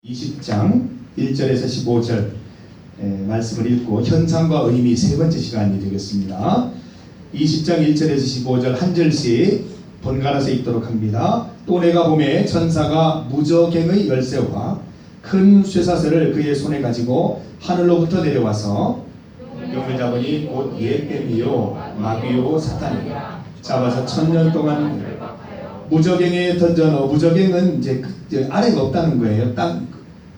20장 1절에서 15절 말씀을 읽고 현상과 의미 세 번째 시간이 되겠습니다. 20장 1절에서 15절 한 절씩 번갈아서 읽도록 합니다. 또 내가 보매 천사가 무저갱의 열쇠와 큰 쇠사슬을 그의 손에 가지고 하늘로부터 내려와서 용을 잡으니 곧 옛뱀이요 마귀요 사탄이라 잡아서 1000년 동안 무저갱에 던져넣어. 무저갱은 이제 아래가 없다는 거예요.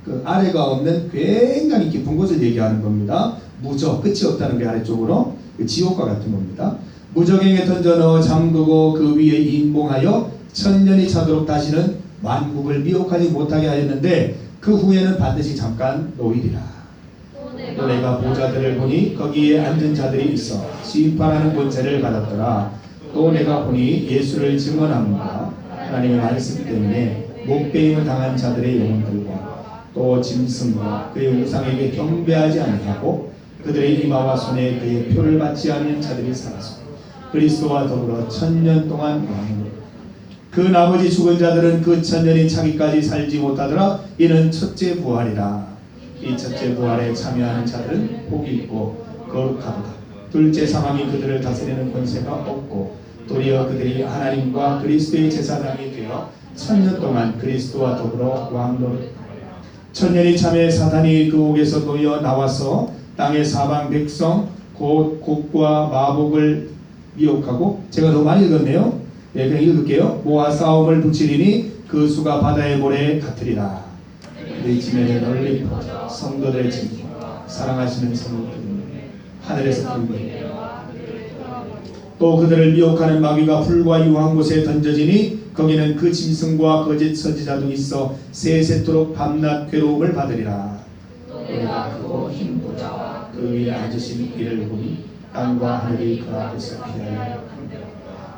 그 아래가 없는 굉장히 깊은 곳을 얘기하는 겁니다. 무저, 끝이 없다는 게 아래쪽으로 지옥과 같은 겁니다. 무저갱에 던져넣어 잠그고 그 위에 임봉하여 1000년이 차도록 다시는 만국을 미혹하지 못하게 하였는데 그 후에는 반드시 잠깐 놓이리라. 또 내가 보좌들을 보니 거기에 앉은 자들이 있어 심판하는 권세를 받았더라. 또 내가 보니 예수를 증언함과 하나님의 말씀 때문에 목배임을 당한 자들의 영혼들과 또 짐승과 그의 우상에게 경배하지 아니하고 그들의 이마와 손에 그의 표를 받지 않는 자들이 살아서 그리스도와 더불어 1000년 동안 왕으로 그 나머지 죽은 자들은 그 1000년이 차기까지 살지 못하더라. 이는 첫째 부활이라. 이 첫째 부활에 참여하는 자들은 복이 있고 거룩하도다. 둘째 사망이 그들을 다스리는 권세가 없고 도리어 그들이 하나님과 그리스도의 제사장이 되어 1000년 동안 그리스도와 더불어 왕노릇. 1000년이 참에 사탄이 그 옥에서 놓여 나와서 땅의 사방 백성 곧 곡과 마복을 미혹하고, 제가 너무 많이 읽었네요. 예, 그냥 읽을게요. 모아 싸움을 붙이리니 그 수가 바다의 모래 같으리라. 그의 지면에 널리 퍼져 성도들의 짐 사랑하시는 성도들 하늘에서 불고 또 그들을 미혹하는 마귀가 불과 유황 곳에 던져지니 거기는 그 짐승과 거짓 선지자도 있어 세세토록 밤낮 괴로움을 받으리라. 또 내가 크고 흰 보좌와 그 위에 앉으신 이를 보니 땅과 하늘이 그 앞에서 피하여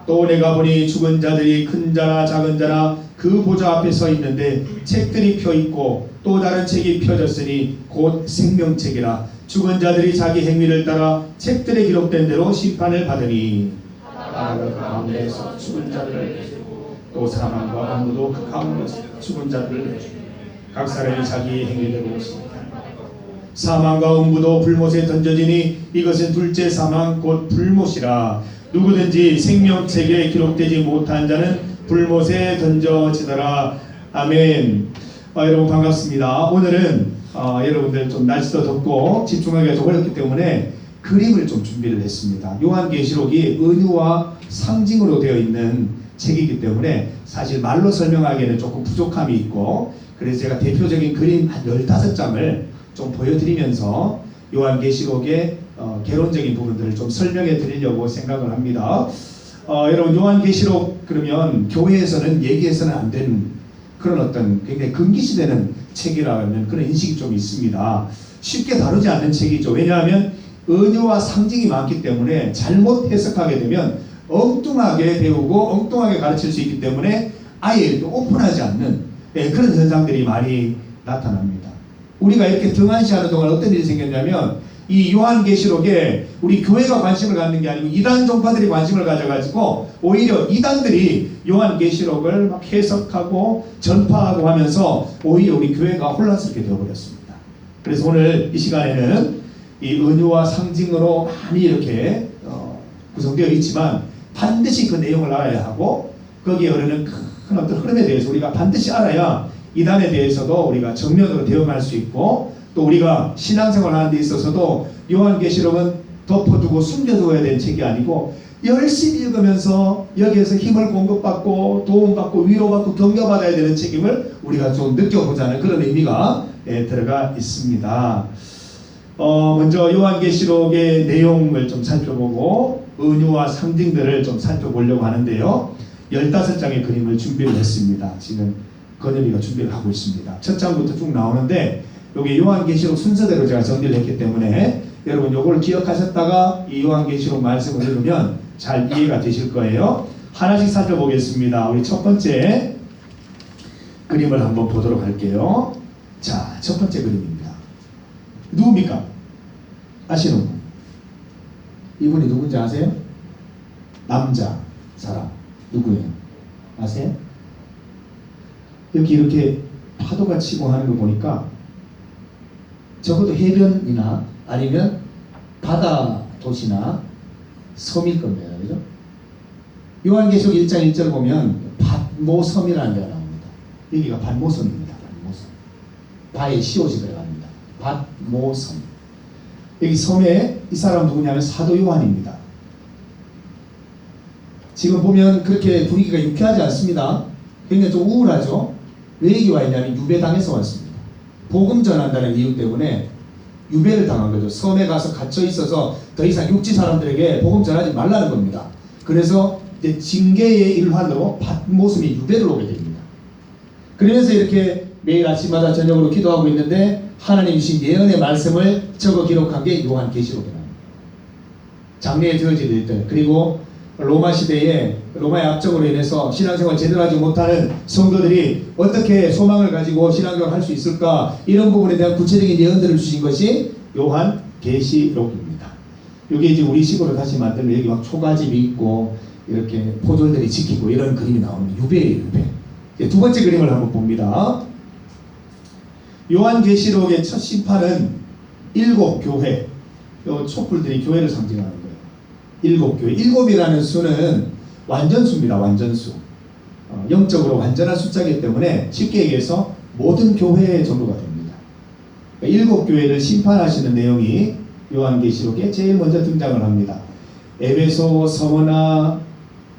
또 내가 보니 죽은 자들이 큰 자나 작은 자나 그 보좌 앞에 서 있는데 책들이 펴 있고 또 다른 책이 펴졌으니 곧 생명책이라. 죽은 자들이 자기 행위를 따라 책들에 기록된 대로 심판을 받으니 하나가 그 가운데에서 죽은 자들을 내주고 또 사망과 암무도 그 가운데서 죽은 자들을 내주고 각 사람이 자기 행위대로 심판을 받고 사망과 음부도 불못에 던져지니 이것은 둘째 사망 곧 불못이라. 누구든지 생명책에 기록되지 못한 자는 불못에 던져지더라. 아멘. 여러분 반갑습니다. 오늘은 여러분들 좀 날씨도 덥고 집중하기가 좀 어렵기 때문에 그림을 좀 준비를 했습니다. 요한계시록이 은유와 상징으로 되어 있는 책이기 때문에 사실 말로 설명하기에는 조금 부족함이 있고, 그래서 제가 대표적인 그림 한 15장을 좀 보여드리면서 요한계시록의 개론적인 부분들을 좀 설명해 드리려고 생각을 합니다. 여러분 요한계시록 그러면 교회에서는 얘기해서는 안 되는 그런 어떤 굉장히 금기시되는 책이라는 그런 인식이 좀 있습니다. 쉽게 다루지 않는 책이죠. 왜냐하면 은유와 상징이 많기 때문에 잘못 해석하게 되면 엉뚱하게 배우고 엉뚱하게 가르칠 수 있기 때문에 아예 오픈하지 않는 그런 현상들이 많이 나타납니다. 우리가 이렇게 등한시하는 동안 어떤 일이 생겼냐면 이 요한계시록에 우리 교회가 관심을 갖는 게 아니고 이단 종파들이 관심을 가져가지고 오히려 이단들이 요한계시록을 막 해석하고 전파하고 하면서 오히려 우리 교회가 혼란스럽게 되어버렸습니다. 그래서 오늘 이 시간에는 이 은유와 상징으로 많이 이렇게 구성되어 있지만 반드시 그 내용을 알아야 하고 거기에 흐르는 큰 어떤 흐름에 대해서 우리가 반드시 알아야 이단에 대해서도 우리가 정면으로 대응할 수 있고, 또 우리가 신앙생활 하는 데 있어서도 요한계시록은 덮어두고 숨겨두어야 되는 책이 아니고 열심히 읽으면서 여기에서 힘을 공급받고 도움받고 위로받고 격려받아야 되는 책임을 우리가 좀 느껴보자는 그런 의미가 들어가 있습니다. 먼저 요한계시록의 내용을 좀 살펴보고 은유와 상징들을 좀 살펴보려고 하는데요. 15장의 그림을 준비를 했습니다. 지금 건엽이가 준비를 하고 있습니다. 첫 장부터 쭉 나오는데 여기 요한계시록 순서대로 제가 정리를 했기 때문에 여러분 요걸 기억하셨다가 이 요한계시록 말씀을 읽으면 잘 이해가 되실 거예요. 하나씩 살펴보겠습니다. 우리 첫 번째 그림을 한번 보도록 할게요. 자, 첫 번째 그림입니다. 누굽니까? 아시는 분? 이분이 누군지 아세요? 남자 사람 누구예요? 아세요? 이렇게 파도가 치고 하는 거 보니까 적어도 해변이나 아니면 바다 도시나 섬일 겁니다. 그죠? 요한계시록 1장 1절 보면 밧모섬이라는 데가 나옵니다. 여기가 밧모섬입니다. 밧모섬. 바에 시옷이 들어갑니다. 밧모섬. 여기 섬에 이 사람 누구냐면 사도 요한입니다. 지금 보면 그렇게 분위기가 유쾌하지 않습니다. 굉장히 좀 우울하죠. 왜 여기 와 있냐면 유배당해서 왔습니다. 복음 전한다는 이유 때문에 유배를 당한 거죠. 섬에 가서 갇혀 있어서 더 이상 육지 사람들에게 복음 전하지 말라는 겁니다. 그래서 이제 징계의 일환으로 밧모섬이 유배를 오게 됩니다. 그러면서 이렇게 매일 아침마다 저녁으로 기도하고 있는데 하나님 주신 예언의 말씀을 적어 기록한 게 요한계시록이랍니다. 장래에 되어질 일들, 그리고 로마 시대에 로마의 압정으로 인해서 신앙생활 제대로 하지 못하는 성도들이 어떻게 소망을 가지고 신앙생활을 할 수 있을까, 이런 부분에 대한 구체적인 예언들을 주신 것이 요한계시록입니다. 이게 이제 우리식으로 다시 만들면 여기 막 초가집이 있고 이렇게 포졸들이 지키고 이런 그림이 나오는 유배예요, 유배. 두 번째 그림을 한번 봅니다. 요한계시록의 첫 심판은 7교회, 요 촛불들이 교회를 상징하는 거예요. 7교회. 7이라는 수는 완전수입니다. 완전수. 영적으로 완전한 숫자이기 때문에 쉽게 얘기해서 모든 교회의 전부가 됩니다. 7교회를 심판하시는 내용이 요한계시록에 제일 먼저 등장을 합니다. 에베소, 서머나,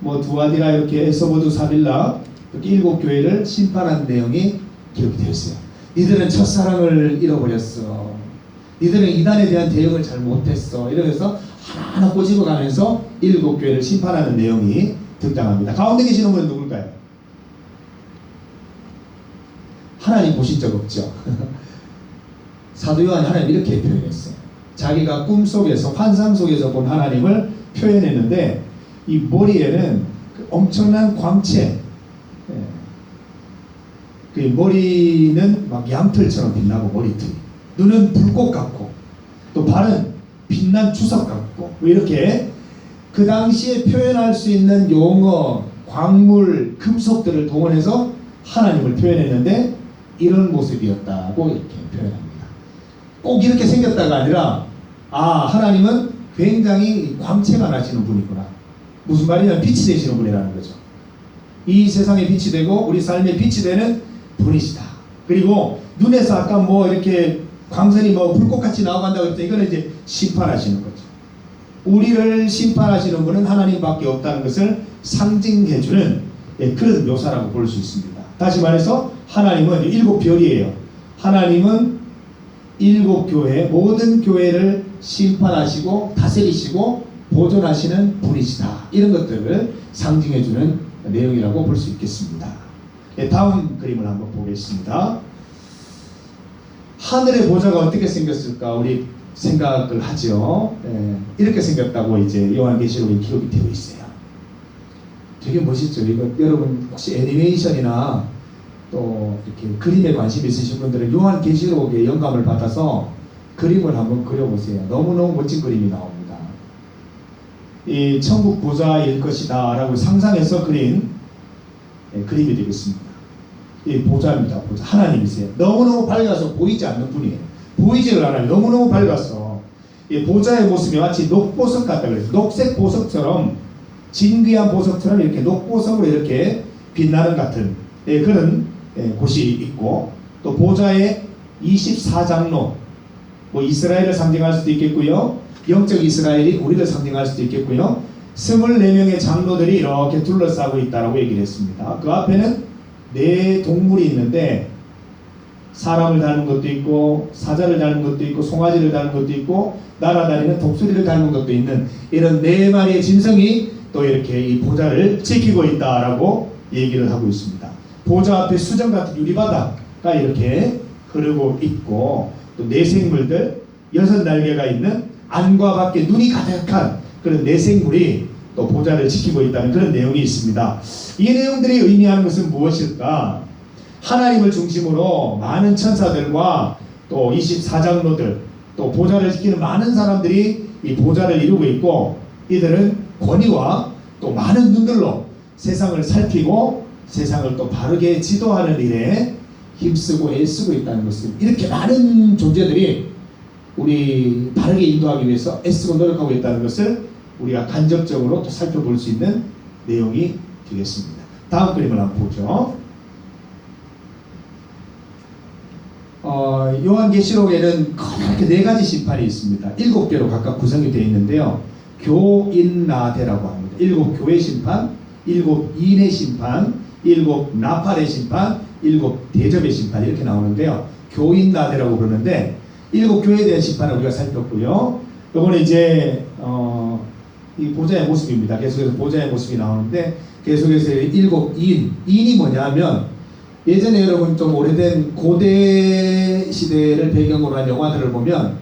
두아디라, 이렇게 에서보드, 사빌라, 이렇게 7교회를 심판한 내용이 기록이 되어 있어요. 니들은 첫사랑을 잃어버렸어. 니들은 이단에 대한 대응을 잘 못했어. 이러면서 하나하나 꼬집어가면서 7교회를 심판하는 내용이 등장합니다. 가운데 계시는 분은 누굴까요? 하나님 보신 적 없죠? 사도 요한이 하나님 이렇게 표현했어요. 자기가 꿈속에서, 환상 속에서 본 하나님을 표현했는데, 이 머리에는 엄청난 광채, 그 머리는 막 양털처럼 빛나고, 머리털이, 눈은 불꽃 같고, 또 발은 빛난 주석 같고, 이렇게 그 당시에 표현할 수 있는 용어, 광물, 금속들을 동원해서 하나님을 표현했는데 이런 모습이었다고 이렇게 표현합니다. 꼭 이렇게 생겼다가 아니라, 하나님은 굉장히 광채가 나시는 분이구나. 무슨 말이냐면 빛이 되시는 분이라는 거죠. 이 세상에 빛이 되고 우리 삶에 빛이 되는 분이시다. 그리고 눈에서 아까 이렇게 광선이 불꽃같이 나오고 한다고 했더니 이거는 이제 심판하시는 거죠. 우리를 심판하시는 분은 하나님밖에 없다는 것을 상징해주는 그런 묘사라고 볼 수 있습니다. 다시 말해서 하나님은 7별이에요. 하나님은 7교회, 모든 교회를 심판하시고 다스리시고 보존하시는 분이시다. 이런 것들을 상징해주는 내용이라고 볼 수 있겠습니다. 다음 그림을 한번 보겠습니다. 하늘의 보좌가 어떻게 생겼을까 우리 생각을 하죠. 이렇게 생겼다고 이제 요한계시록에 기록이 되어 있어요. 되게 멋있죠. 이거 여러분 혹시 애니메이션이나 또 이렇게 그림에 관심 있으신 분들은 요한계시록에 영감을 받아서 그림을 한번 그려보세요. 너무너무 멋진 그림이 나옵니다. 이 천국 보좌일 것이다 라고 상상해서 그린 그림이 되겠습니다. 이 보좌입니다. 보좌. 하나님이세요. 너무너무 밝아서 보이지 않는 분이에요. 보이지를 않아요. 너무너무 밝아서. 이 보좌의 모습이 마치 녹보석 같다 그래요. 녹색 보석처럼, 진귀한 보석처럼 이렇게 녹보석으로 이렇게 빛나는 같은 그런 곳이 있고, 또 보좌의 24장로, 이스라엘을 상징할 수도 있겠고요, 영적 이스라엘이 우리를 상징할 수도 있겠고요, 24명의 장로들이 이렇게 둘러싸고 있다고 얘기를 했습니다. 그 앞에는 4 동물이 있는데 사람을 닮은 것도 있고 사자를 닮은 것도 있고 송아지를 닮은 것도 있고 날아다니는 독수리를 닮은 것도 있는 이런 4마리의 짐승이 또 이렇게 이 보좌를 지키고 있다라고 얘기를 하고 있습니다. 보좌 앞에 수정 같은 유리바다가 이렇게 흐르고 있고, 또 4생물들 6날개가 있는 안과 밖에 눈이 가득한 그런 4생물이 또 보좌를 지키고 있다는 그런 내용이 있습니다. 이 내용들이 의미하는 것은 무엇일까? 하나님을 중심으로 많은 천사들과 또 24장로들, 또 보좌를 지키는 많은 사람들이 이 보좌를 이루고 있고, 이들은 권위와 또 많은 눈들로 세상을 살피고 세상을 또 바르게 지도하는 일에 힘쓰고 애쓰고 있다는 것은 이렇게 많은 존재들이 우리 바르게 인도하기 위해서 애쓰고 노력하고 있다는 것을 우리가 간접적으로 또 살펴볼 수 있는 내용이 되겠습니다. 다음 그림을 한번 보죠. 요한계시록에는 크게 네 가지 심판이 있습니다. 7개로 각각 구성이 되어 있는데요. 교인나대라고 합니다. 7 교회 심판, 7 인의 심판, 7 나팔의 심판, 7 대접의 심판 이렇게 나오는데요. 교인나대라고 부르는데 7 교회에 대한 심판을 우리가 살폈고요. 이거는 이제 이 보좌의 모습입니다. 계속해서 보좌의 모습이 나오는데 계속해서 7 인이 뭐냐면 예전에 여러분 좀 오래된 고대 시대를 배경으로 한 영화들을 보면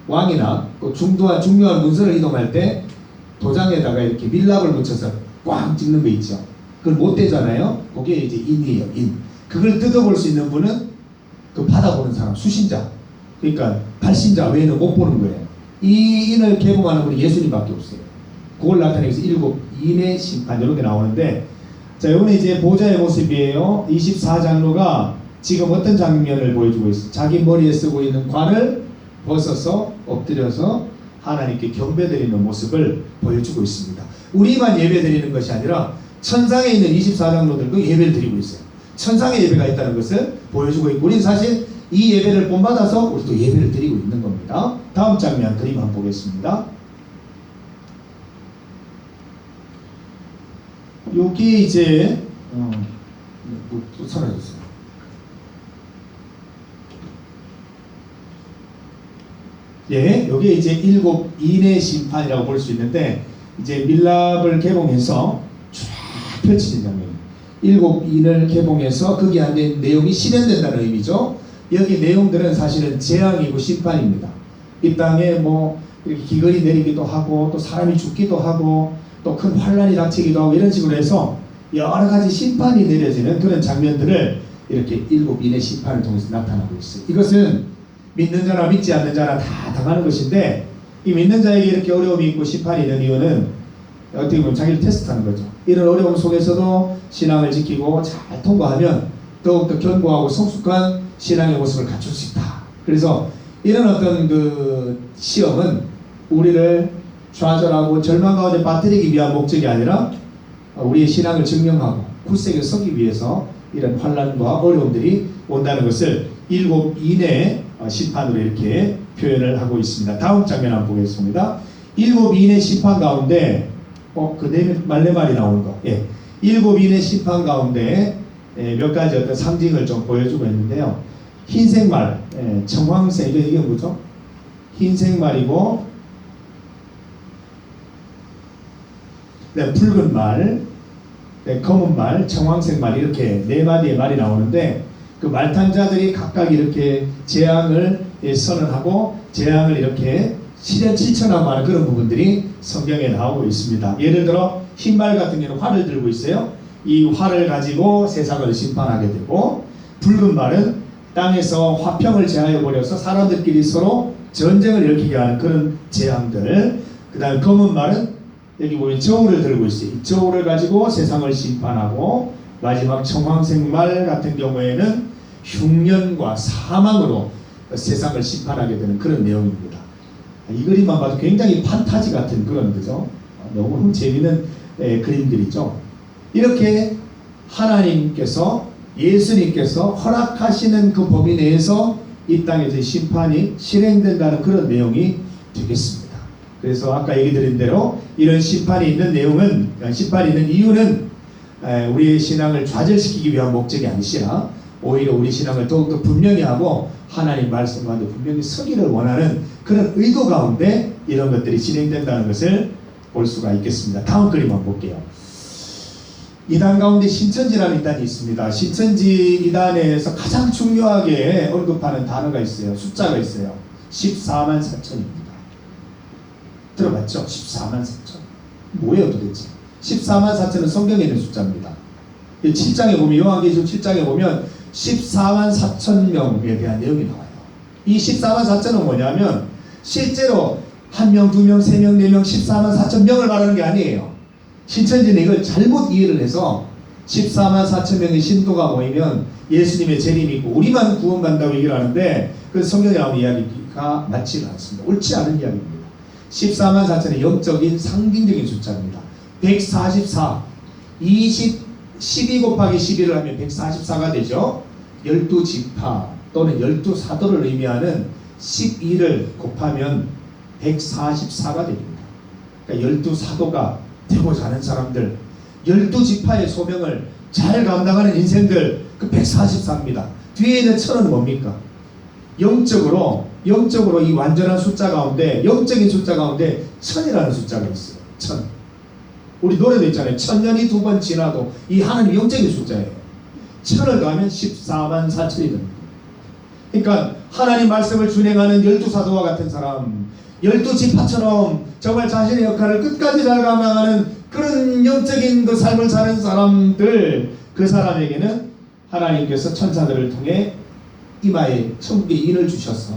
왕이나 또 중요한 문서를 이동할 때 도장에다가 이렇게 밀랍을 묻혀서 꽝 찍는 거 있죠. 그걸 못 대잖아요. 그게 이제 인이에요. 인. 그걸 뜯어볼 수 있는 분은 그 받아보는 사람, 수신자. 그러니까 발신자 외에는 못 보는 거예요. 이 인을 개봉하는 분이 예수님밖에 없어요. 그걸 나타내기 위해서 7 인의 심판 이렇게 나오는데 자, 이거는 이제 보좌의 모습이에요. 24장로가 지금 어떤 장면을 보여주고 있어요? 자기 머리에 쓰고 있는 관을 벗어서 엎드려서 하나님께 경배드리는 모습을 보여주고 있습니다. 우리만 예배드리는 것이 아니라 천상에 있는 24장로들도 예배를 드리고 있어요. 천상의 예배가 있다는 것을 보여주고 있고 우리는 사실 이 예배를 본받아서 우리도 예배를 드리고 있는 겁니다. 다음 장면 그림 한번 보겠습니다. 여기 이제 또 사라졌어요. 예, 여기 이제 7 인의 심판이라고 볼 수 있는데 이제 밀랍을 개봉해서 쫙 펼치는 장면이에요. 7 인을 개봉해서 거기 안에 내용이 실현된다는 의미죠. 여기 내용들은 사실은 재앙이고 심판입니다. 이 땅에 뭐 이렇게 기근이 내리기도 하고 또 사람이 죽기도 하고 또 큰 환란이 닥치기도 하고 이런 식으로 해서 여러 가지 심판이 내려지는 그런 장면들을 이렇게 7 인의 심판을 통해서 나타나고 있어요. 이것은 믿는 자나 믿지 않는 자나 다 당하는 것인데 이 믿는 자에게 이렇게 어려움이 있고 심판이 있는 이유는 어떻게 보면 자기를 테스트하는 거죠. 이런 어려움 속에서도 신앙을 지키고 잘 통과하면 더욱더 견고하고 성숙한 신앙의 모습을 갖출 수 있다. 그래서 이런 어떤 그 시험은 우리를 좌절하고 절망 가운데 빠뜨리기 위한 목적이 아니라 우리의 신앙을 증명하고 굳세게 서기 위해서 이런 환난과 어려움들이 온다는 것을 7 인의 심판으로 이렇게 표현을 하고 있습니다. 다음 장면 한번 보겠습니다. 7 인의 심판 가운데 그 말레말이 나오는 거. 예. 7 인의 심판 가운데 몇 가지 어떤 상징을 좀 보여주고 있는데요. 흰색 말, 청황색, 이게 뭐죠? 흰색 말이고, 네, 붉은 말, 네, 검은 말, 청황색 말 이렇게 네 마디의 말이 나오는데 그 말탄자들이 각각 이렇게 재앙을 선언하고 재앙을 이렇게 실천하고 하는 그런 부분들이 성경에 나오고 있습니다. 예를 들어 흰 말 같은 경우는 활을 들고 있어요. 이 활을 가지고 세상을 심판하게 되고 붉은 말은 땅에서 화평을 제하여 버려서 사람들끼리 서로 전쟁을 일으키게 하는 그런 재앙들. 그 다음에 검은 말은 여기 보면 저울을 들고 있어요. 이 저울을 가지고 세상을 심판하고 마지막 청황색 말 같은 경우에는 흉년과 사망으로 세상을 심판하게 되는 그런 내용입니다. 이 그림만 봐도 굉장히 판타지 같은 그런 거죠. 너무 재미있는 그림들이죠. 이렇게 하나님께서 예수님께서 허락하시는 그 범위 내에서 이 땅에서 심판이 실행된다는 그런 내용이 되겠습니다. 그래서 아까 얘기 드린 대로 이런 심판이 있는 내용은 심판이 있는 이유는 우리의 신앙을 좌절시키기 위한 목적이 아니시라 오히려 우리 신앙을 더욱더 분명히 하고 하나님 말씀 가운데 분명히 서기를 원하는 그런 의도 가운데 이런 것들이 진행된다는 것을 볼 수가 있겠습니다. 다음 그림 한번 볼게요. 이단 가운데 신천지라는 이단이 있습니다. 신천지 이단에서 가장 중요하게 언급하는 단어가 있어요. 숫자가 있어요. 14만 4천입니다. 들어봤죠? 14만 4천. 뭐예요 도대체? 14만 4천은 성경에 있는 숫자입니다. 7장에 보면 요한계시록 7장에 보면 14만 4천 명에 대한 내용이 나와요. 이 14만 4천은 뭐냐면 실제로 1명, 2명, 3명, 4명, 14만 4천 명을 말하는 게 아니에요. 신천지는 이걸 잘못 이해를 해서 14만 4천 명의 신도가 모이면 예수님의 재림이 있고 우리만 구원받는다고 얘기를 하는데 그 성경에 나오는 이야기가 맞지는 않습니다. 옳지 않은 이야기입니다. 14만 4천의 영적인 상징적인 숫자입니다. 144, 12 곱하기 11을 하면 144가 되죠. 12지파 또는 12사도를 의미하는 12를 곱하면 144가 됩니다. 그러니까 12사도가 되고자 하는 사람들, 12지파의 소명을 잘 감당하는 인생들, 그 144입니다. 뒤에 있는 1000은 뭡니까? 영적으로 이 완전한 숫자 가운데, 영적인 숫자 가운데 1000이라는 숫자가 있어요. 1000. 우리 노래도 있잖아요. 1000년이 2번 지나도 이 하나님 영적인 숫자예요. 1000을 더하면 14만 4천이 됩니다. 그러니까 하나님 말씀을 준행하는 12사도와 같은 사람, 12지파처럼 정말 자신의 역할을 끝까지 잘 감당하는 그런 영적인 그 삶을 사는 사람들, 그 사람에게는 하나님께서 천사들을 통해 이마에 천국의 인을 주셔서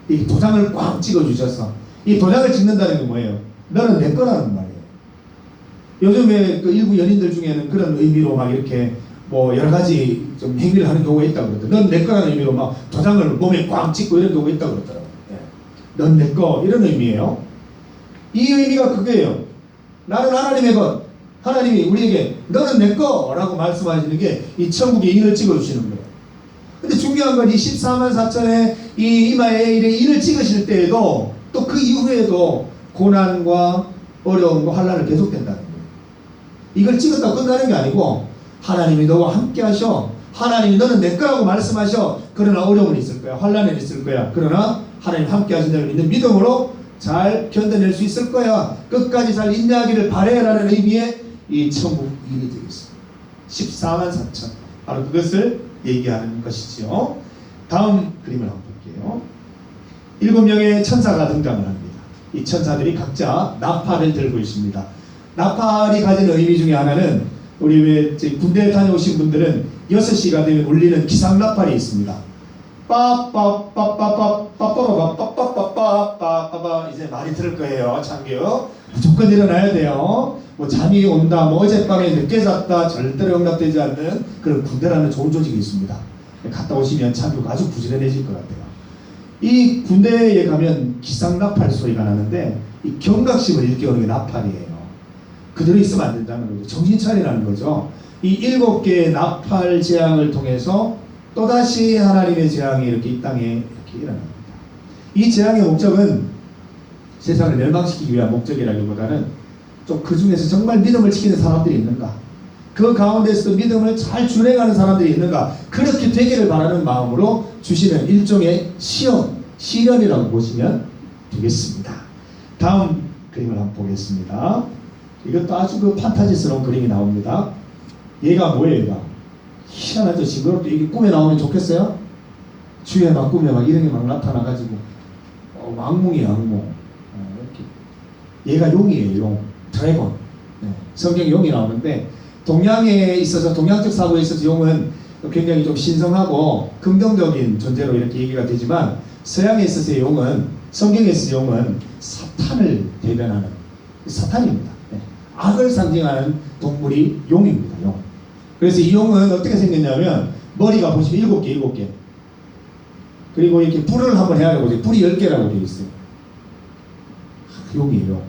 이 도장을 꽉 찍어 주셔서, 이 도장을 찍는다는 게 뭐예요? 너는 내 거라는 말이에요. 요즘에 그 일부 연인들 중에는 그런 의미로 막 이렇게 뭐 여러 가지 좀 행위를 하는 경우가 있다고 그러더라고요. 넌 내 거라는 의미로 막 도장을 몸에 꽉 찍고 이런 경우가 있다고 그러더라고요. 넌 내 거, 이런 의미예요. 이 의미가 그거예요. 나는 하나님의 것, 하나님이 우리에게 너는 내 거라고 말씀하시는 게 이 천국의 인을 찍어주시는 거예요. 근데 중요한 건 이 14만 4천의 이 이마에 인을 찍으실 때에도 또 그 이후에도 고난과 어려움과 환난을 계속된다는 거예요. 이걸 찍었다고 끝나는 게 아니고 하나님이 너와 함께 하셔, 하나님이 너는 내 거라고 말씀하셔. 그러나 어려움은 있을 거야, 환난은 있을 거야. 그러나 하나님 함께 하신다는 믿는 믿음으로 잘 견뎌낼 수 있을 거야. 끝까지 잘 인내하기를 바래라는 의미의 이 천국 일이 되겠습니다. 14만 4천, 바로 그것을 얘기하는 것이지요. 다음 그림을 한번 볼게요. 7명의 천사가 등장을 합니다. 이 천사들이 각자 나팔을 들고 있습니다. 나팔이 가진 의미 중에 하나는, 우리 왜 군대에 다녀오신 분들은 6시가 되면 울리는 기상 나팔이 있습니다. 빠빠빠빠빠빠빠빠빠빠빠빠, 이제 많이 들을 거예요. 참교 무조건 일어나야 돼요. 뭐 잠이 온다, 뭐 어젯밤에 늦게 잤다, 절대로 용납되지 않는 그런 군대라는 좋은 조직이 있습니다. 갔다 오시면 참교가 아주 부지런해질 것 같아요. 이 군대에 가면 기상 나팔 소리가 나는데, 이 경각심을 일깨우는 게 나팔이에요. 그대로 있으면 안 된다는 거죠. 정신 차리라는 거죠. 이 7개의 나팔 재앙을 통해서 또다시 하나님의 재앙이 이렇게 이 땅에 이렇게 일어납니다. 이 재앙의 목적은 세상을 멸망시키기 위한 목적이라기보다는 좀 그 중에서 정말 믿음을 지키는 사람들이 있는가, 그 가운데서도 믿음을 잘 준행하는 사람들이 있는가, 그렇게 되기를 바라는 마음으로 주시는 일종의 시련이라고 보시면 되겠습니다. 다음 그림을 한번 보겠습니다. 이것도 아주 그 판타지스러운 그림이 나옵니다. 얘가 뭐예요? 얘가 희한하죠. 징그럽게 이게 꿈에 나오면 좋겠어요? 주에 막 꿈에 막 이런 게 막 나타나가지고 악몽이에요, 악몽. 이렇게. 얘가 용이에요, 용. 드래곤. 네. 성경에 용이 나오는데, 동양에 있어서, 동양적 사고에 있어서 용은 굉장히 좀 신성하고 긍정적인 존재로 이렇게 얘기가 되지만, 서양에 있어서의 용은, 성경에 있어서 용은 사탄을 대변하는 사탄입니다. 네. 악을 상징하는 동물이 용입니다, 용. 그래서 이 용은 어떻게 생겼냐면, 머리가 보시면 7개. 그리고 이렇게 불을 한번 해야 되고, 불이 10개라고 되어 있어요. 용이에요.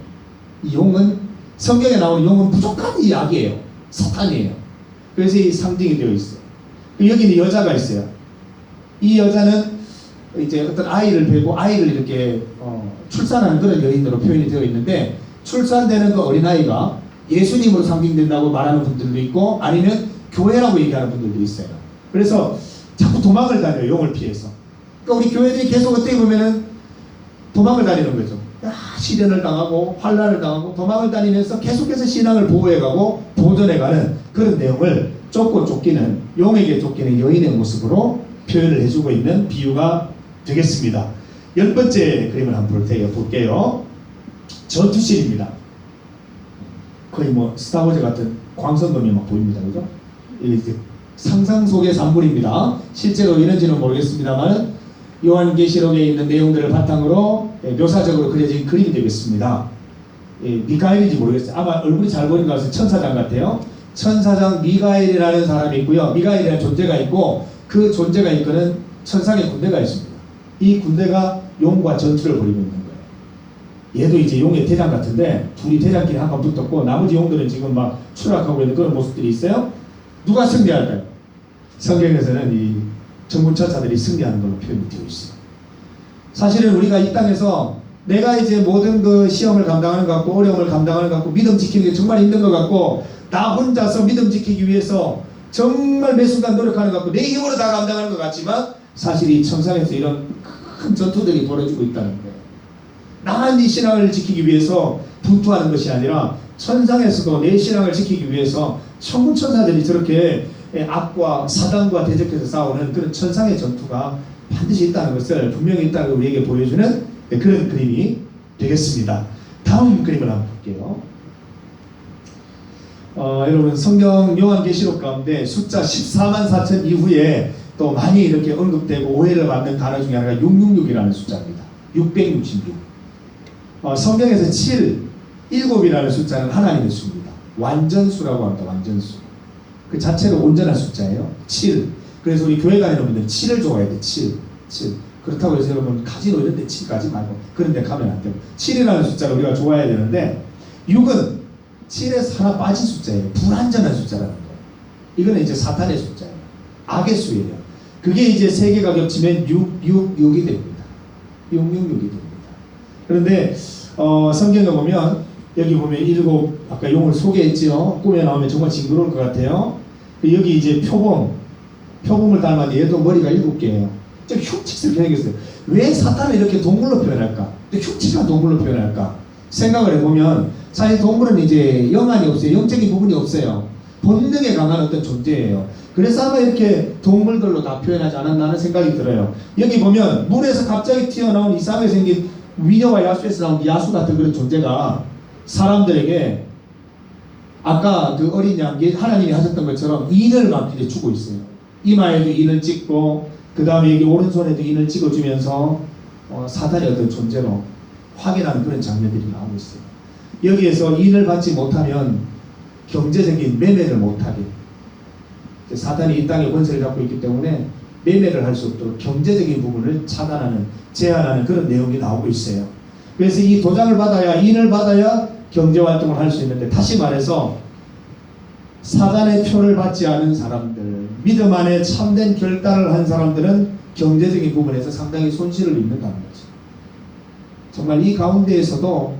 이 용은, 성경에 나오는 용은 무조건 이 악이에요. 사탄이에요. 그래서 이 상징이 되어 있어요. 여기는 여자가 있어요. 이 여자는 이제 어떤 아이를 베고 아이를 이렇게 출산하는 그런 여인으로 표현이 되어 있는데, 출산되는 그 어린아이가 예수님으로 상징된다고 말하는 분들도 있고, 아니면 교회라고 얘기하는 분들도 있어요. 그래서 자꾸 도망을 다녀요, 용을 피해서. 그러니까 우리 교회들이 계속 어떻게 보면은 도망을 다니는 거죠. 시련을 당하고 환난을 당하고 도망을 다니면서 계속해서 신앙을 보호해가고 보존해가는 그런 내용을 쫓고 쫓기는, 용에게 쫓기는 여인의 모습으로 표현을 해주고 있는 비유가 되겠습니다. 10번째 그림을 한번 볼게요. 전투실입니다. 거의 뭐 스타워즈 같은 광선검이 막 보입니다, 그죠? 이게 상상 속의 산물입니다. 실제로 이런지는 모르겠습니다만, 요한계시록에 있는 내용들을 바탕으로 묘사적으로 그려진 그림이 되겠습니다. 미카엘인지 모르겠어요. 아마 얼굴이 잘 보이는 것 같아서 천사장 같아요. 천사장 미가엘이라는 사람이 있고요. 미가엘이라는 존재가 있고 그 존재가 이끄는 천상의 군대가 있습니다. 이 군대가 용과 전투를 벌이고 있는 거예요. 얘도 이제 용의 대장 같은데 둘이 대장끼리 한번 붙었고 나머지 용들은 지금 막 추락하고 있는 그런 모습들이 있어요. 누가 승리할까요? 성경에서는 이 정군천사들이 승리하는 걸로 표현이 되어 있어요. 사실은 우리가 이 땅에서 내가 이제 모든 그 시험을 감당하는 것 같고 어려움을 감당하는 것 같고 믿음 지키는 게 정말 힘든 것 같고 나 혼자서 믿음 지키기 위해서 정말 매 순간 노력하는 것 같고 내 힘으로 다 감당하는 것 같지만 사실 이 천상에서 이런 큰 전투들이 벌어지고 있다는 거예요. 나만 이 신앙을 지키기 위해서 분투하는 것이 아니라 천상에서도 내 신앙을 지키기 위해서 천군 천사들이 저렇게 악과 사단과 대적해서 싸우는 그런 천상의 전투가 반드시 있다는 것을 분명히 있다는 걸 우리에게 보여주는 그런 그림이 되겠습니다. 다음 그림을 한번 볼게요. 여러분 성경 요한계시록 가운데 숫자 14만 4천 이후에 또 많이 이렇게 언급되고 오해를 받는 단어 중에 하나가 666이라는 숫자입니다. 666. 성경에서 7, 7이라는 숫자는 하나님의 수입니다. 완전수라고 합니다. 완전수. 그 자체로 온전한 숫자예요. 7. 그래서 우리 교회 다니는 분들 7을 좋아해야 돼. 7. 그렇다고 해서 여러분 카지노 이런 데 7 가지 말고 그런 데 가면 안 돼요. 7이라는 숫자를 우리가 좋아해야 되는데 6은 7에서 하나 빠진 숫자예요. 불완전한 숫자라는 거예요. 이거는 이제 사탄의 숫자예요. 악의 수예요. 그게 이제 세 개가 겹치면 666이 됩니다. 666이 됩니다. 그런데 성경에 보면 여기 보면 7 아까 용을 소개했지요. 꿈에 나오면 정말 징그러울 것 같아요. 여기 이제 표범을 닮았는데 얘도 머리가 7개예요. 좀 흉측스럽게 생겼어요. 왜 사탄을 이렇게 동물로 표현할까? 흉측한 동물로 표현할까? 생각을 해보면 사실 동물은 이제 영안이 없어요. 영적인 부분이 없어요. 본능에 강한 어떤 존재예요. 그래서 아마 이렇게 동물들로 다 표현하지 않았나 하는 생각이 들어요. 여기 보면 물에서 갑자기 튀어나온 이상하게 생긴 위녀와 야수에서 나온 야수 같은 그런 존재가 사람들에게 아까 그 어린 양 하나님이 하셨던 것처럼 인을 막 이제 주고 있어요. 이마에도 인을 찍고 그 다음에 여기 오른손에도 인을 찍어주면서 사단의 어떤 존재로 확인하는 그런 장면들이 나오고 있어요. 여기에서 인을 받지 못하면 경제적인 매매를 못하게 사단이 이 땅에 권세를 잡고 있기 때문에 매매를 할 수 없도록 경제적인 부분을 차단하는 제한하는 그런 내용이 나오고 있어요. 그래서 이 도장을 받아야 인을 받아야 경제활동을 할 수 있는데 다시 말해서 사단의 표를 받지 않은 사람들 믿음 안에 참된 결단을 한 사람들은 경제적인 부분에서 상당히 손실을 입는다는 거죠. 정말 이 가운데에서도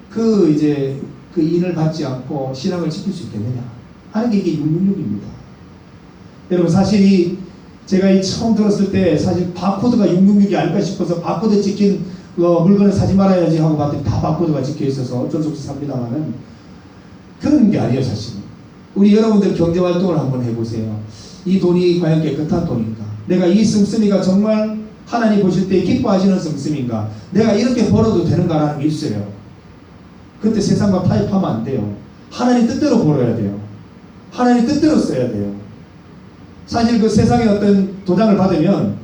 그 인을 받지 않고 신앙을 지킬 수 있겠느냐 하는 게 이게 666입니다. 여러분 사실 제가 처음 들었을 때 사실 바코드가 666이 아닐까 싶어서 바코드 찍힌 물건을 사지 말아야지 하고 봤더니 다 바코드가 찍혀 있어서 어쩔 수 없이 삽니다만은 그런 게 아니에요. 사실 우리 여러분들 경제활동을 한번 해보세요. 이 돈이 과연 깨끗한 돈인가? 내가 이 씀씀이가 정말 하나님 보실 때 기뻐하시는 씀씀인가? 내가 이렇게 벌어도 되는가라는 게 있어요. 그때 세상과 타협하면 안 돼요. 하나님 뜻대로 벌어야 돼요. 하나님 뜻대로 써야 돼요. 사실 그 세상의 어떤 도장을 받으면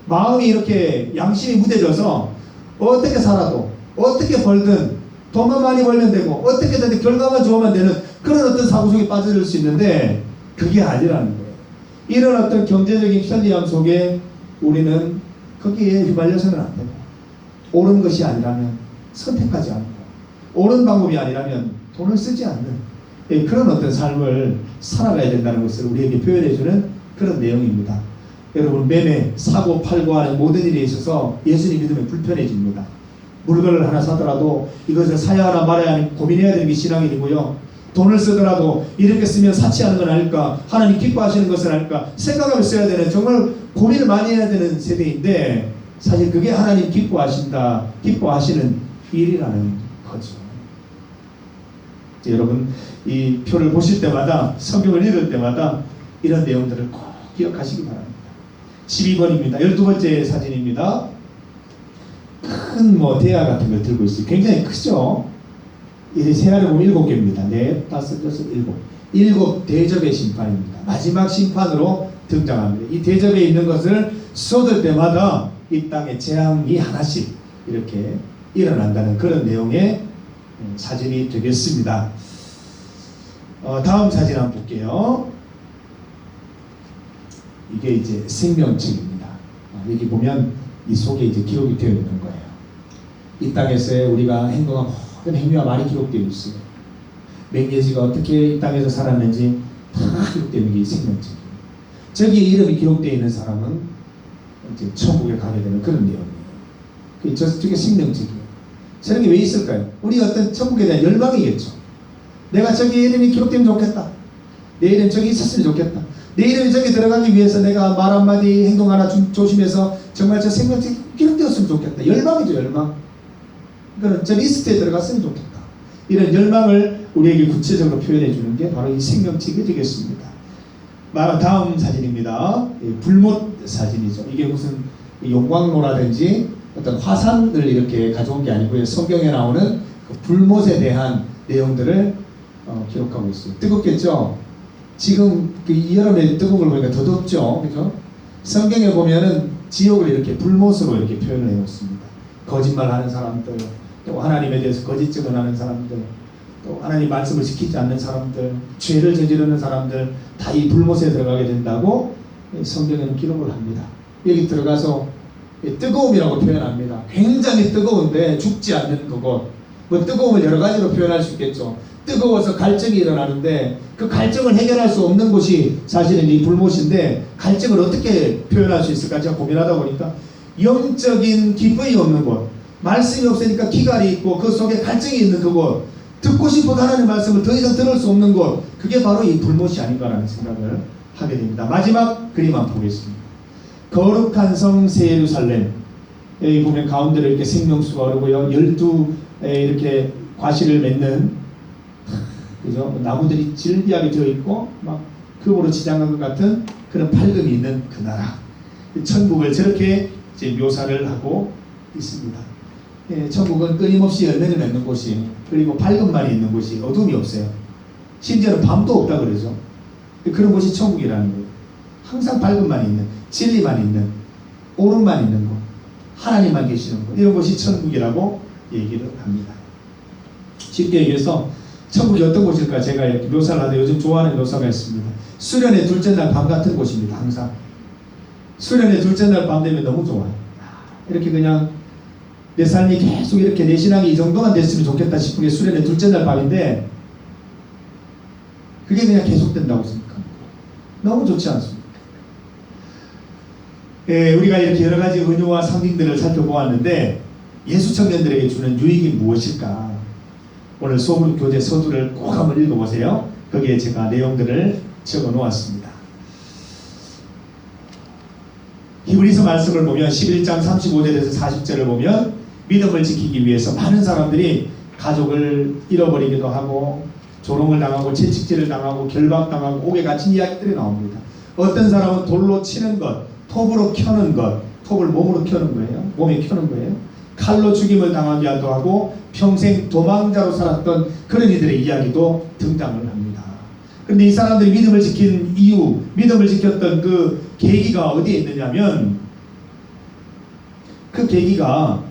마음이 이렇게 양심이 무뎌져서 어떻게 살아도 어떻게 벌든 돈만 많이 벌면 되고 어떻게든 결과만 좋으면 되는 그런 어떤 사고 속에 빠져들 수 있는데 그게 아니라는 거예요. 이런 어떤 경제적인 편리함 속에 우리는 거기에 휘말려서는 안 되고 옳은 것이 아니라면 선택하지 않고 옳은 방법이 아니라면 돈을 쓰지 않는 그런 어떤 삶을 살아가야 된다는 것을 우리에게 표현해주는 그런 내용입니다. 여러분 매매, 사고, 팔고 하는 모든 일에 있어서 예수님 믿으면 불편해집니다. 물건을 하나 사더라도 이것을 사야 하나 말아야 하는 고민해야 되는 게 신앙인이고요. 돈을 쓰더라도 이렇게 쓰면 사치하는 건 아닐까, 하나님 기뻐하시는 것은 아닐까 생각하며 써야 되는 정말 고민을 많이 해야 되는 세대인데 사실 그게 하나님 기뻐하시는 일이라는 거죠. 여러분 이 표를 보실 때마다 성경을 읽을 때마다 이런 내용들을 꼭 기억하시기 바랍니다. 12번입니다. 12번째 사진입니다. 큰 대야 같은 걸 들고 있어요. 굉장히 크죠? 이 세알을 보면 7개입니다. 4, 5, 6, 7. 7 대접의 심판입니다. 마지막 심판으로 등장합니다. 이 대접에 있는 것을 쏟을 때마다 이 땅에 재앙이 하나씩 이렇게 일어난다는 그런 내용의 사진이 되겠습니다. 다음 사진 한번 볼게요. 이게 이제 생명책입니다. 여기 보면 이 속에 이제 기록이 되어 있는 거예요. 이 땅에서의 우리가 행동한 모든 행위와 말이 기록되어 있어요. 맹예지가 어떻게 이 땅에서 살았는지 다 기록되는 게 이 생명책이에요. 저기에 이름이 기록되어 있는 사람은 이제 천국에 가게 되는 그런 내용이에요. 저게 생명책이에요. 저런 게 왜 있을까요? 우리 어떤 천국에 대한 열망이겠죠. 내가 저기 이름이 기록되면 좋겠다. 내 이름 저기 있었으면 좋겠다. 내 이름이 저기 들어가기 위해서 내가 말 한마디 행동 하나 조심해서 정말 저 생명책 기록되었으면 좋겠다. 열망이죠, 열망. 그러니까 저 리스트에 들어갔으면 좋겠다. 이런 열망을 우리에게 구체적으로 표현해 주는 게 바로 이 생명책이 되겠습니다. 다음 사진입니다. 불못 사진이죠. 이게 무슨 용광로라든지 어떤 화산을 이렇게 가져온 게 아니고요. 성경에 나오는 그 불못에 대한 내용들을 기록하고 있어요. 뜨겁겠죠? 지금 그 여름에 뜨거운 걸 보니까 더 덥죠? 그죠? 성경에 보면은 지옥을 이렇게 불못으로 이렇게 표현을 해놓습니다. 거짓말하는 사람들, 또 하나님에 대해서 거짓 증언하는 사람들, 또 하나님 말씀을 지키지 않는 사람들, 죄를 저지르는 사람들 다 이 불못에 들어가게 된다고 성경에는 기록을 합니다. 여기 들어가서 뜨거움이라고 표현합니다. 굉장히 뜨거운데 죽지 않는 그곳. 뭐 뜨거움을 여러 가지로 표현할 수 있겠죠. 뜨거워서 갈증이 일어나는데 그 갈증을 해결할 수 없는 곳이 사실은 이 불못인데, 갈증을 어떻게 표현할 수 있을까 제가 고민하다 보니까 영적인 기쁨이 없는 곳, 말씀이 없으니까 기갈이 있고 그 속에 갈증이 있는 그곳, 듣고 싶어도 하나님의 말씀을 더 이상 들을 수 없는 곳, 그게 바로 이 불못이 아닌가라는 생각을 하게 됩니다. 마지막 그림 한번 보겠습니다. 거룩한 성 새 예루살렘. 여기 보면 가운데로 이렇게 생명수가 흐르고요. 12 이렇게 과실을 맺는, 그죠? 나무들이 질비하게 되어 있고 막 금으로 지장한 것 같은 그런 밝음이 있는 그 나라. 천국을 저렇게 이제 묘사를 하고 있습니다. 천국은 끊임없이 열매를 맺는 곳이, 그리고 밝음만이 있는 곳이, 어둠이 없어요. 심지어는 밤도 없다 그러죠. 그런 곳이 천국이라는 거예요. 항상 밝음만 있는, 진리만 있는, 옳음만 있는 곳, 하나님만 계시는 곳, 이런 곳이 천국이라고 얘기를 합니다. 쉽게 얘기해서 천국이 어떤 곳일까 제가 이렇게 묘사를 하는데 요즘 좋아하는 묘사가 있습니다. 수련의 둘째 날 밤 같은 곳입니다. 항상 수련의 둘째 날 밤 되면 너무 좋아요. 이렇게 그냥 내 삶이 계속 이렇게 내 신앙이 이 정도만 됐으면 좋겠다 싶은 게 수련의 둘째 날 밤인데, 그게 그냥 계속된다고 생각합니다. 너무 좋지 않습니까? 우리가 이렇게 여러 가지 은유와 상징들을 살펴보았는데 예수 청년들에게 주는 유익이 무엇일까? 오늘 소그룹 교재 서두를 꼭 한번 읽어보세요. 거기에 제가 내용들을 적어 놓았습니다. 히브리서 말씀을 보면 11장 35절에서 40절을 보면 믿음을 지키기 위해서 많은 사람들이 가족을 잃어버리기도 하고 조롱을 당하고 채찍질을 당하고 결박당하고 옥에 갇힌 이야기들이 나옵니다. 어떤 사람은 돌로 치는 것, 톱으로 켜는 것, 톱을 몸으로 켜는 거예요. 몸에 켜는 거예요. 칼로 죽임을 당하기도 하고 평생 도망자로 살았던 그런 이들의 이야기도 등장을 합니다. 그런데 이 사람들이 믿음을 지킨 이유, 믿음을 지켰던 그 계기가 어디에 있느냐면, 그 계기가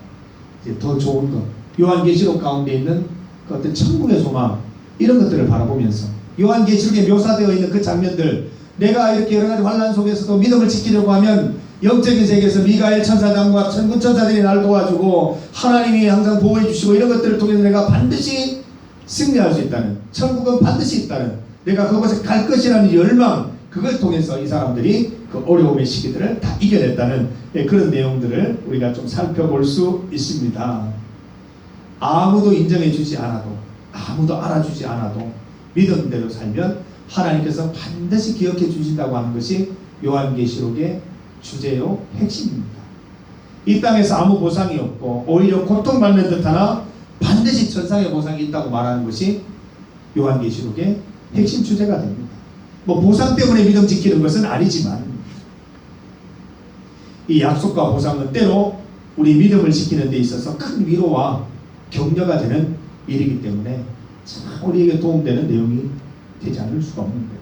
이제 더 좋은 것, 요한계시록 가운데 있는 그 어떤 천국의 소망, 이런 것들을 바라보면서 요한계시록에 묘사되어 있는 그 장면들, 내가 이렇게 여러 가지 환난 속에서도 믿음을 지키려고 하면 영적인 세계에서 미가엘 천사장과 천군 천사들이 나를 도와주고 하나님이 항상 보호해 주시고 이런 것들을 통해서 내가 반드시 승리할 수 있다는, 천국은 반드시 있다는, 내가 그곳에 갈 것이라는 열망, 그걸 통해서 이 사람들이 그 어려움의 시기들을 다 이겨냈다는 그런 내용들을 우리가 좀 살펴볼 수 있습니다. 아무도 인정해 주지 않아도, 아무도 알아주지 않아도 믿음대로 살면 하나님께서 반드시 기억해 주신다고 하는 것이 요한계시록의 주제요 핵심입니다. 이 땅에서 아무 보상이 없고 오히려 고통받는 듯하나 반드시 천상의 보상이 있다고 말하는 것이 요한계시록의 핵심 주제가 됩니다. 뭐 보상 때문에 믿음 지키는 것은 아니지만 이 약속과 보상은 때로 우리 믿음을 지키는 데 있어서 큰 위로와 격려가 되는 일이기 때문에 참 우리에게 도움되는 내용이 되지 않을 수가 없는 거예요.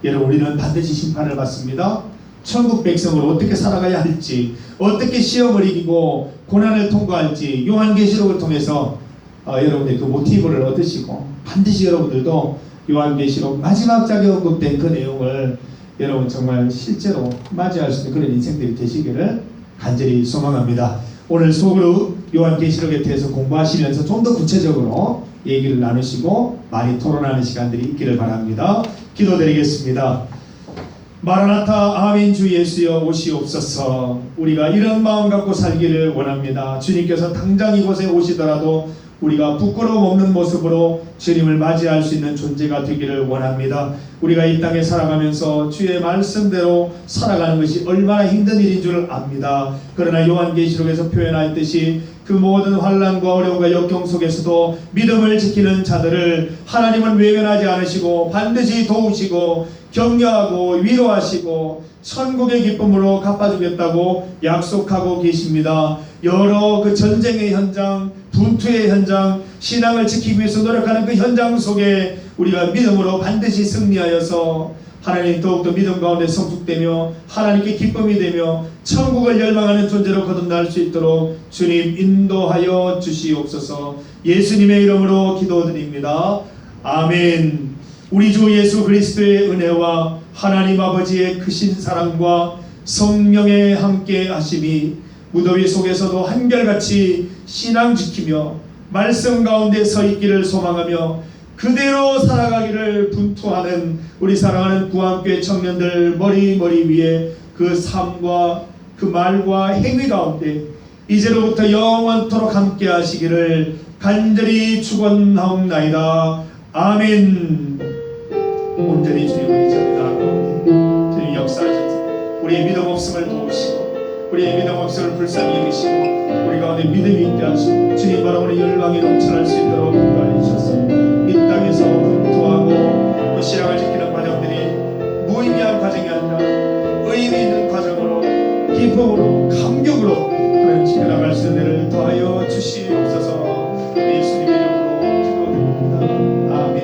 여러분, 우리는 반드시 심판을 받습니다. 천국 백성으로 어떻게 살아가야 할지, 어떻게 시험을 이기고 고난을 통과할지 요한계시록을 통해서 여러분들 그 모티브를 얻으시고 반드시 여러분들도 요한계시록 마지막 장에 언급된 그 내용을 여러분 정말 실제로 맞이할 수 있는 그런 인생들이 되시기를 간절히 소망합니다. 오늘 속으로 요한계시록에 대해서 공부하시면서 좀 더 구체적으로 얘기를 나누시고 많이 토론하는 시간들이 있기를 바랍니다. 기도드리겠습니다. 마라나타 아멘 주 예수여 오시옵소서. 우리가 이런 마음 갖고 살기를 원합니다. 주님께서 당장 이곳에 오시더라도 우리가 부끄러움 없는 모습으로 주님을 맞이할 수 있는 존재가 되기를 원합니다. 우리가 이 땅에 살아가면서 주의 말씀대로 살아가는 것이 얼마나 힘든 일인 줄 압니다. 그러나 요한계시록에서 표현하였듯이 그 모든 환난과 어려움과 역경 속에서도 믿음을 지키는 자들을 하나님은 외면하지 않으시고 반드시 도우시고 격려하고 위로하시고 천국의 기쁨으로 갚아주겠다고 약속하고 계십니다. 여러 그 전쟁의 현장, 분투의 현장, 신앙을 지키기 위해서 노력하는 그 현장 속에 우리가 믿음으로 반드시 승리하여서 하나님 더욱더 믿음 가운데 성숙되며 하나님께 기쁨이 되며 천국을 열망하는 존재로 거듭날 수 있도록 주님 인도하여 주시옵소서. 예수님의 이름으로 기도드립니다. 아멘. 우리 주 예수 그리스도의 은혜와 하나님 아버지의 크신 사랑과 성령의 함께 하심이 무더위 속에서도 한결같이 신앙 지키며 말씀 가운데 서 있기를 소망하며 그대로 살아가기를 분투하는 우리 사랑하는 구한교회 청년들 머리 위에 그 삶과 그 말과 행위 가운데 이제로부터 영원토록 함께 하시기를 간절히 축원하옵나이다. 아멘. 온전히 주님을 의지하고 주님 역사하셔서 우리의 믿음 없음을 도우시고 우리의 믿음 없음을 불쌍히 여기시고 우리 가운데 믿음이 있게 하시고 주님 바라보는 열망이 넘쳐날 수 있도록 인도하여 주셔서 이 땅에서 분투하고 그 신앙을 지키는 과정들이 무의미한 과정이 아니라 의미 있는 과정으로 기쁨으로 감격으로 그런 지켜나갈 수 있는 은혜를 더하여 주시옵소서. 예수님의 이름으로 기도드립니다. 아멘.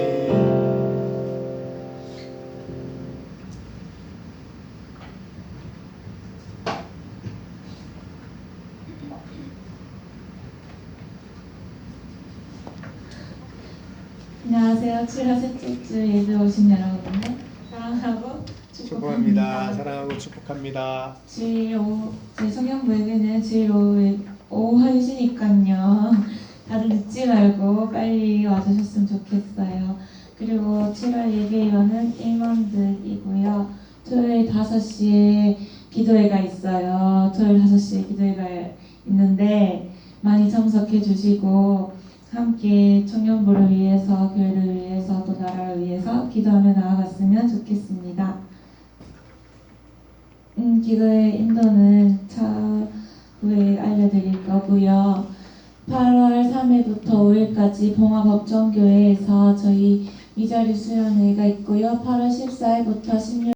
안녕하세요. 7월 셋째 주 예배 오신 여러분들 사랑하고 축복합니다. 사랑하고 축복합니다. 주일 오후 저희 성경부에게는 주일 오후 1시니까요. 다들 늦지 말고 빨리 와주셨으면 좋겠어요. 그리고 7월 예배위원은 임원들이고요. 토요일 5시에 기도회가 있어요. 토요일 5시에 기도회가 있는데 많이 참석해 주시고 함께 청년부를 위해서, 교회를 위해서, 또 나라를 위해서 기도하며 나아갔으면 좋겠습니다. 기도의 인도는 차후에 알려드릴 거고요. 8월 3일부터 5일까지 봉화법정교회에서 저희 미자리 수련회가 있고요. 8월 14일부터 16일